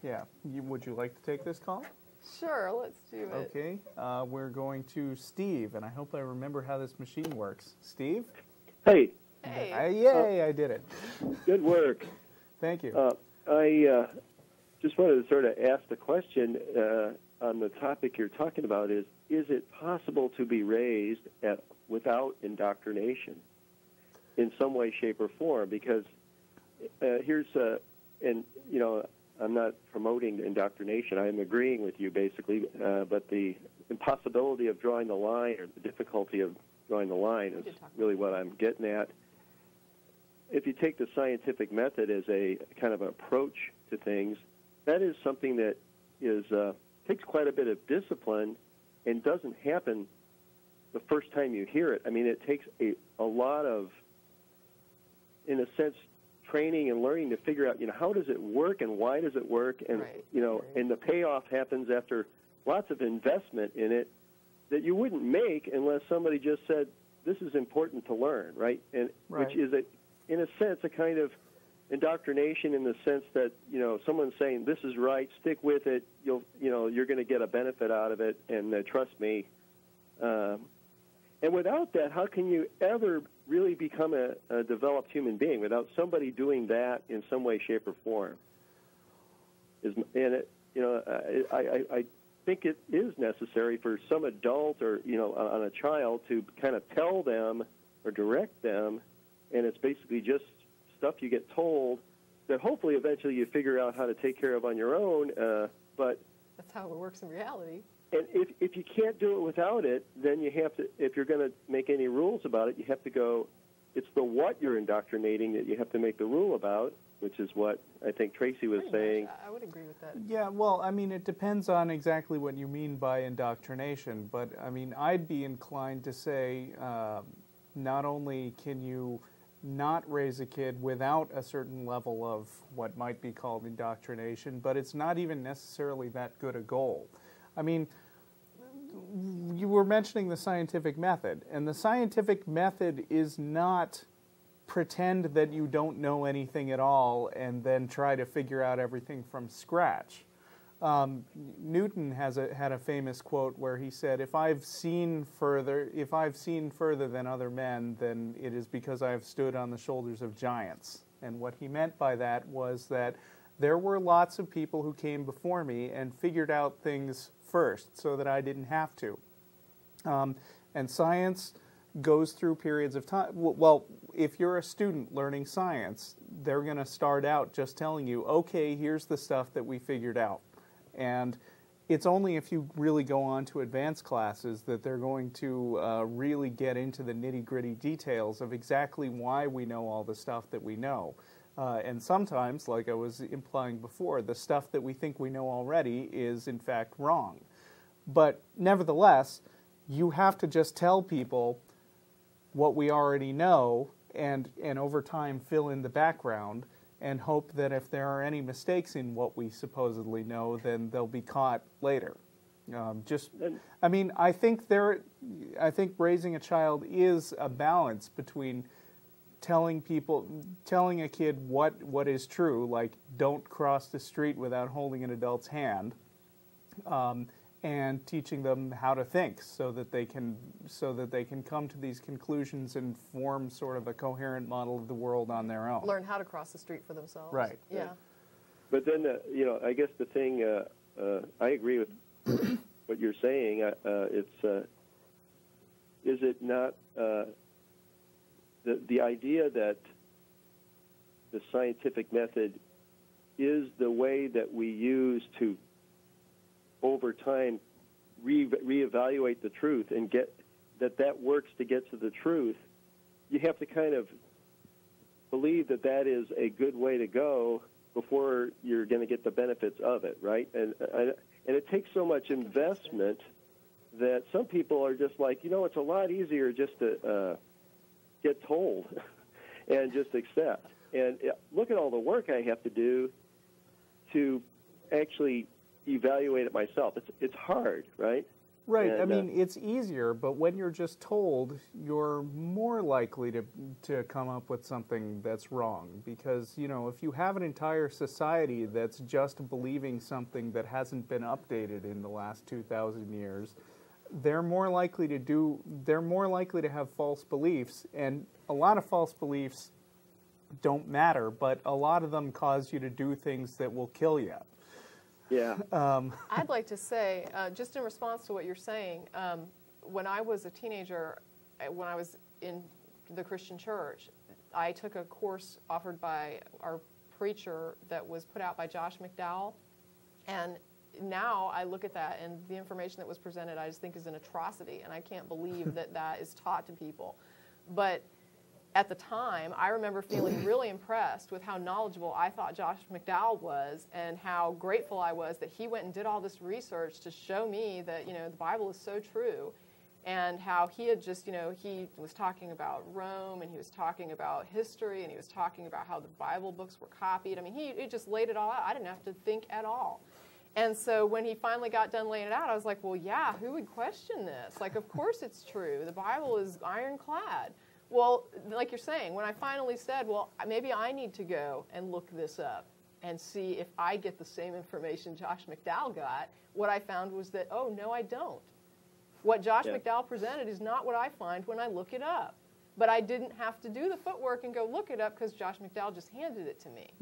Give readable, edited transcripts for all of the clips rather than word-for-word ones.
Yeah. Would you like to take this call? Sure, let's do it. Okay. We're going to Steve, and I hope I remember how this machine works. Steve? Hey. Hey. Yay, I did it. Good work. Thank you. I just wanted to sort of ask the question on the topic you're talking about is it possible to be raised without indoctrination in some way, shape, or form? Because I'm not promoting indoctrination. I am agreeing with you, basically, but the impossibility of drawing the line or the difficulty of drawing the line is really what I'm getting at. If you take the scientific method as a kind of approach to things, that is something that takes quite a bit of discipline and doesn't happen the first time you hear it. I mean, it takes a lot of, in a sense, training and learning to figure out, how does it work and why does it work, and and the payoff happens after lots of investment in it that you wouldn't make unless somebody just said, this is important to learn, right? And which is in a sense a kind of indoctrination in the sense that someone's saying this is right, stick with it, you're going to get a benefit out of it, and trust me. And without that, how can you ever really become a developed human being without somebody doing that in some way, shape, or form? I think it is necessary for some adult or on a child to kind of tell them or direct them, and it's basically just stuff you get told that hopefully eventually you figure out how to take care of on your own. But that's how it works in reality. And if you can't do it without it, then you have to, if you're going to make any rules about it, you have to go, it's the what you're indoctrinating that you have to make the rule about, which is what I think Tracie was saying. I would agree with that. Yeah, well, I mean, it depends on exactly what you mean by indoctrination, but, I mean, I'd be inclined to say not only can you not raise a kid without a certain level of what might be called indoctrination, but it's not even necessarily that good a goal. I mean, you were mentioning the scientific method, and the scientific method is not pretend that you don't know anything at all and then try to figure out everything from scratch. Newton had a famous quote where he said, if I've seen further than other men, then it is because I have stood on the shoulders of giants. And what he meant by that was that there were lots of people who came before me and figured out things first so that I didn't have to. And science goes through periods of time. Well, if you're a student learning science, they're going to start out just telling you, okay, here's the stuff that we figured out. And it's only if you really go on to advanced classes that they're going to really get into the nitty-gritty details of exactly why we know all the stuff that we know. And sometimes, like I was implying before, the stuff that we think we know already is in fact wrong. But nevertheless, you have to just tell people what we already know and over time fill in the background and hope that if there are any mistakes in what we supposedly know, then they'll be caught later. I mean, I think raising a child is a balance between telling a kid what is true, like don't cross the street without holding an adult's hand, and teaching them how to think so that they can come to these conclusions and form sort of a coherent model of the world on their own. Learn how to cross the street for themselves. Right. Yeah. But then, I guess the thing, I agree with what you're saying. Is it not the idea that the scientific method is the way that we use to over time reevaluate the truth and get that works to get to the truth? You have to kind of believe that is a good way to go before you're going to get the benefits of it, right? And it takes so much investment that some people are just like, it's a lot easier just to get told and just accept. And look at all the work I have to do to actually evaluate it myself. It's hard, right? Right. And, I mean, it's easier, but when you're just told, you're more likely to come up with something that's wrong. Because, you know, if you have an entire society that's just believing something that hasn't been updated in the last 2,000 years, they're more likely to have false beliefs, and a lot of false beliefs don't matter, but a lot of them cause you to do things that will kill you. Yeah. I'd like to say, just in response to what you're saying, when I was a teenager, when I was in the Christian church, I took a course offered by our preacher that was put out by Josh McDowell, and now I look at that and the information that was presented I just think is an atrocity, and I can't believe that that is taught to people. But at the time, I remember feeling really impressed with how knowledgeable I thought Josh McDowell was, and how grateful I was that he went and did all this research to show me that, you know, the Bible is so true, and how he had just, you know, he was talking about Rome, and he was talking about history, and he was talking about how the Bible books were copied. I mean, he just laid it all out. I didn't have to think at all. And so when he finally got done laying it out, I was like, well, yeah, who would question this? Like, of course it's true. The Bible is ironclad. Well, like you're saying, when I finally said, well, maybe I need to go and look this up and see if I get the same information Josh McDowell got, what I found was that, oh, no, I don't. What Josh McDowell presented is not what I find when I look it up. But I didn't have to do the footwork and go look it up because Josh McDowell just handed it to me.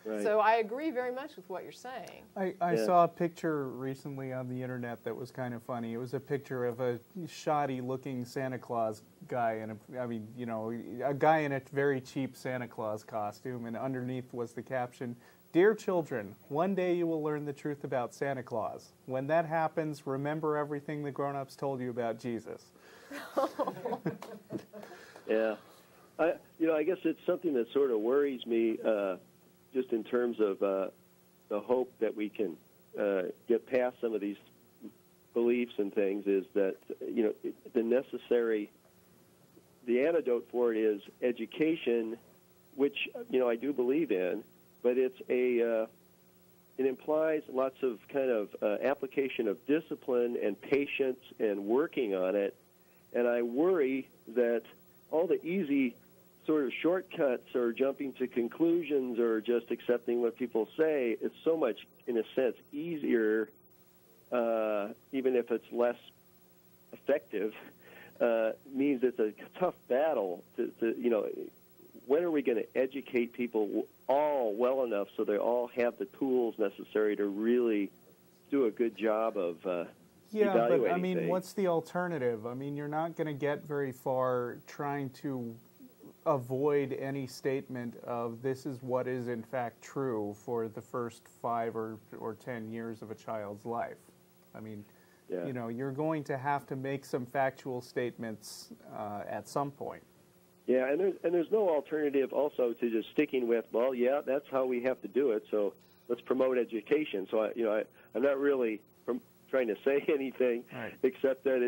Right. So I agree very much with what you're saying. I saw a picture recently on the internet that was kind of funny. It was a picture of a shoddy-looking Santa Claus guy, and a guy in a very cheap Santa Claus costume, and underneath was the caption, "Dear children, one day you will learn the truth about Santa Claus. When that happens, remember everything the grown-ups told you about Jesus." Yeah. I guess it's something that sort of worries me, just in terms of the hope that we can get past some of these beliefs and things, is that, you know, the antidote for it is education, which, you know, I do believe in, but it implies lots of kind of application of discipline and patience and working on it, and I worry that all the easy sort of shortcuts or jumping to conclusions or just accepting what people say, it's so much, in a sense, easier, even if it's less effective, means it's a tough battle to you know, when are we going to educate people all well enough so they all have the tools necessary to really do a good job of evaluating but I mean, things? What's the alternative? I mean, you're not going to get very far trying to avoid any statement of this is what is in fact true for the first 5 or 10 years of a child's life. I mean, you know, you're going to have to make some factual statements at some point. Yeah, and there's no alternative also to just sticking with, well, yeah, that's how we have to do it, so let's promote education. So I'm not really trying to say anything except that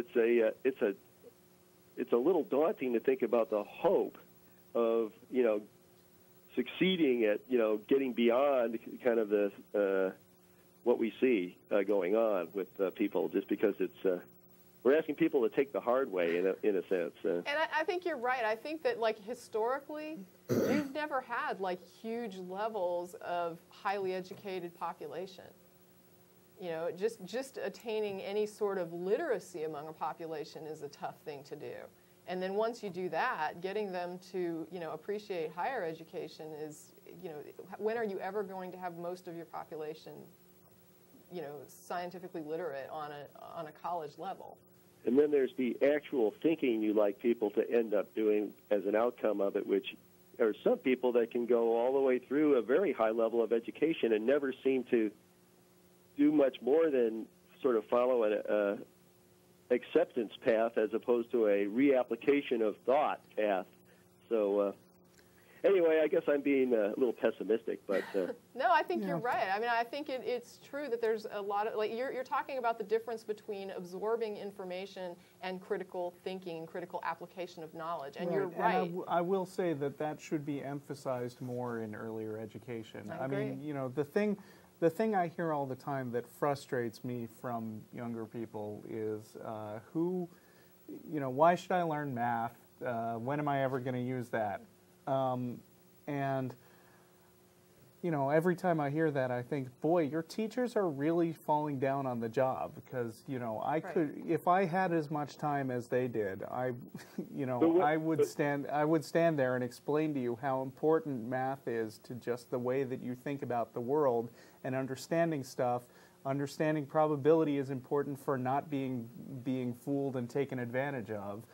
it's a little daunting to think about the hope of, you know, succeeding at, you know, getting beyond kind of the what we see going on with people, just because it's we're asking people to take the hard way in a sense. And I think you're right. I think that, like, historically, we've never had like huge levels of highly educated population. You know, just attaining any sort of literacy among a population is a tough thing to do. And then once you do that, getting them to, you know, appreciate higher education is, you know, when are you ever going to have most of your population, you know, scientifically literate on a college level? And then there's the actual thinking you like people to end up doing as an outcome of it, which are some people that can go all the way through a very high level of education and never seem to do much more than sort of follow an acceptance path as opposed to a reapplication of thought path. So anyway, I guess I'm being a little pessimistic, but no, I think you're right. I mean, I think it's true that there's a lot of, like, you're talking about the difference between absorbing information and critical thinking, critical application of knowledge, and you're right. And I will say that should be emphasized more in earlier education. I mean, you know, the the thing I hear all the time that frustrates me from younger people is why should I learn math? When am I ever going to use that? And every time I hear that, I think, boy, your teachers are really falling down on the job, because, I could, if I had as much time as they did, I would stand there and explain to you how important math is to just the way that you think about the world and understanding stuff. Understanding probability is important for not being fooled and taken advantage of.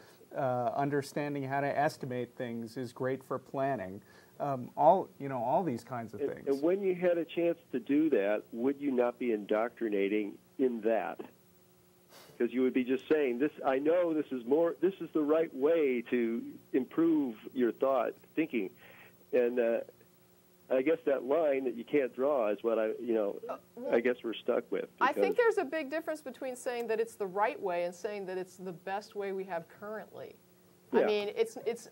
Understanding how to estimate things is great for planning. All these kinds of things. And when you had a chance to do that, would you not be indoctrinating in that? Because you would be just saying, "This, I know this is the right way to improve your thinking," and I guess that line that you can't draw is what I guess we're stuck with. I think there's a big difference between saying that it's the right way and saying that it's the best way we have currently. Yeah. I mean,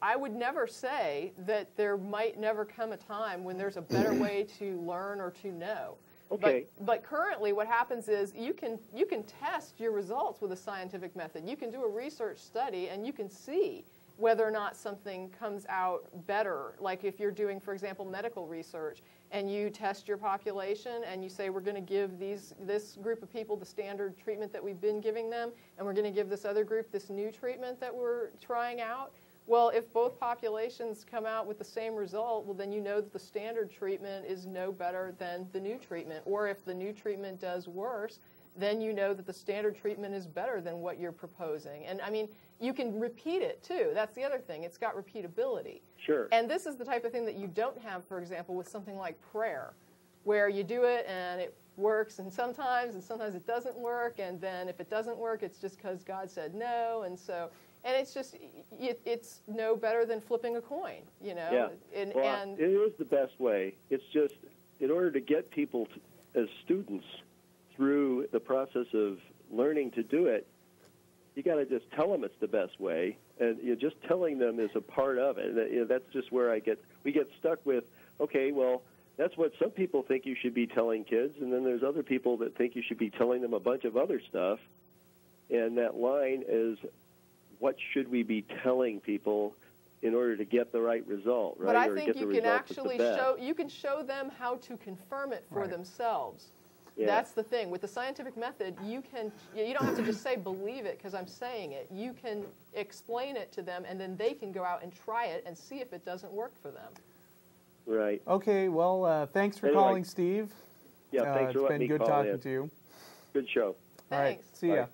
I would never say that there might never come a time when there's a better way to learn or to know. Okay. But currently what happens is you can test your results with a scientific method. You can do a research study and you can see whether or not something comes out better. Like if you're doing, for example, medical research, and you test your population and you say, we're going to give this group of people the standard treatment that we've been giving them, and we're going to give this other group this new treatment that we're trying out. Well, if both populations come out with the same result, well, then you know that the standard treatment is no better than the new treatment. Or if the new treatment does worse, then you know that the standard treatment is better than what you're proposing. And I mean, you can repeat it too. That's the other thing. It's got repeatability. Sure. And this is the type of thing that you don't have, for example, with something like prayer, where you do it and it works and sometimes it doesn't work, and then if it doesn't work, it's just because God said no, and it's just, it's no better than flipping a coin, Yeah. And it is the best way. It's just, in order to get people as students through the process of learning to do it, you got to just tell them it's the best way, and just telling them is a part of it. And, that's just where we get stuck with, okay, well, that's what some people think you should be telling kids, and then there's other people that think you should be telling them a bunch of other stuff. And that line is, what should we be telling people in order to get the right result, right? But I think you can actually show them how to confirm it for themselves. Yeah. That's the thing. With the scientific method, you don't have to just say, believe it because I'm saying it. You can explain it to them, and then they can go out and try it and see if it doesn't work for them. Right. Okay, well, thanks for calling, Steve. Yeah, thanks for letting me call in. It's been good talking to you. Good show. Thanks. All right, see ya.